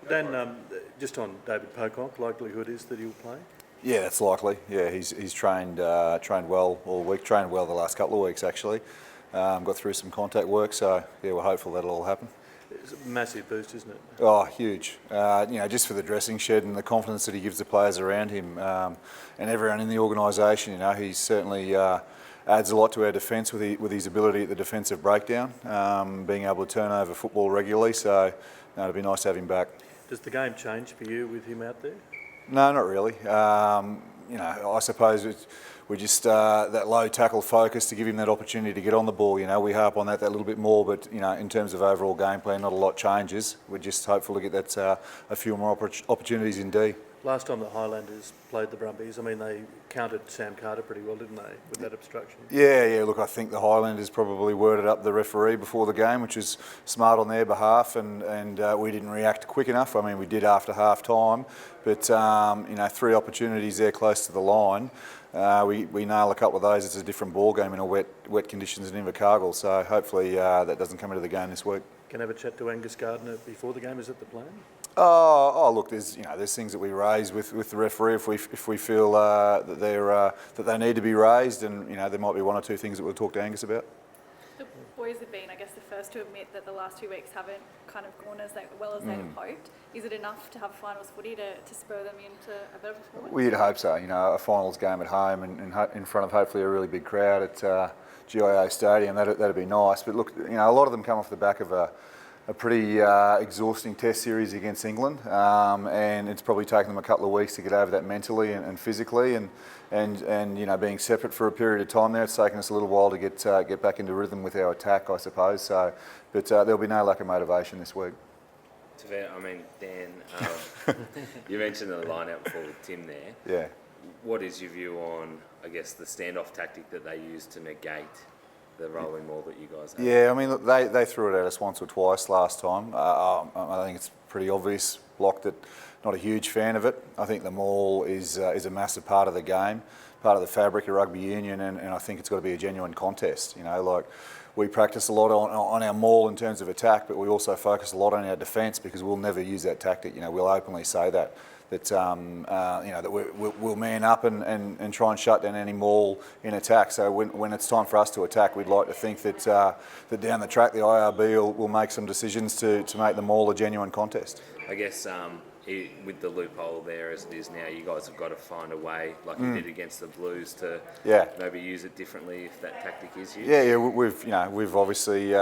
Dan, just on David Pocock, likelihood is that he'll play? Yeah, that's likely. Yeah, he's trained well all week. Trained well the last couple of weeks actually. Got through some contact work, so yeah, we're hopeful that'll all happen. It's a massive boost, isn't it? Oh, huge. Just for the dressing shed and the confidence that he gives the players around him and everyone in the organisation. He certainly adds a lot to our defence with his ability at the defensive breakdown, being able to turn over football regularly. So it'd be nice to have him back. Does the game change for you with him out there? No, not really. I suppose we're just that low tackle focus to give him that opportunity to get on the ball. We harp on that little bit more, but in terms of overall game plan, not a lot changes. We're just hopeful to get that a few more opportunities in D. Last time the Highlanders played the Brumbies, they counted Sam Carter pretty well, didn't they, with that obstruction? Yeah. Look, I think the Highlanders probably worded up the referee before the game, which is smart on their behalf, and we didn't react quick enough. We did after half time, but 3 opportunities there close to the line. We nail a couple of those. It's a different ball game in a wet conditions in Invercargill, so hopefully that doesn't come into the game this week. Can I have a chat to Angus Gardner before the game? Is that the plan? Oh, look, there's things that we raise with the referee if we feel that they need to be raised, and there might be 1 or 2 things that we'll talk to Angus about. The boys have been, the first to admit that the last 2 weeks haven't kind of gone as well as they'd hoped. Is it enough to have finals footy to spur them into a better performance? We'd hope so. A finals game at home and in front of hopefully a really big crowd at GIO Stadium. That'd be nice. But look, a lot of them come off the back of a pretty exhausting test series against England, and it's probably taken them a couple of weeks to get over that mentally and physically, and being separate for a period of time there, it's taken us a little while to get back into rhythm with our attack, I suppose. So, but there'll be no lack of motivation this week. Dan, you mentioned the line-out before with Tim there. Yeah. What is your view on, the standoff tactic that they use to negate the rolling maul that you guys have? Yeah, look, they threw it at us once or twice last time. I think it's pretty obvious, Block, that not a huge fan of it. I think the maul is a massive part of the game, part of the fabric of rugby union, and I think it's got to be a genuine contest. We practice a lot on our maul in terms of attack, but we also focus a lot on our defence because we'll never use that tactic. We'll openly say that we'll man up and try and shut down any maul in attack. So when it's time for us to attack, we'd like to think that down the track the IRB will make some decisions to make the maul a genuine contest. With the loophole there as it is now, you guys have got to find a way, like you did against the Blues, to maybe use it differently if that tactic is used. Yeah. We've obviously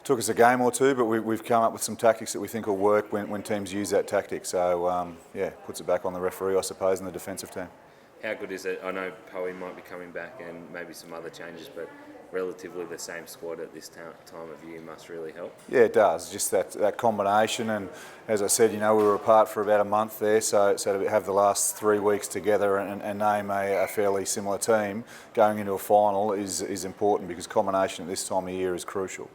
took us a game or 2, but we've come up with some tactics that we think will work when teams use that tactic. So puts it back on the referee, I suppose, and the defensive team. How good is it? I know Poey might be coming back and maybe some other changes, but relatively the same squad at this time of year must really help. Yeah, it does. Just that combination, and as I said, we were apart for about a month there, so to have the last 3 weeks together and name a fairly similar team going into a final is important, because combination at this time of year is crucial.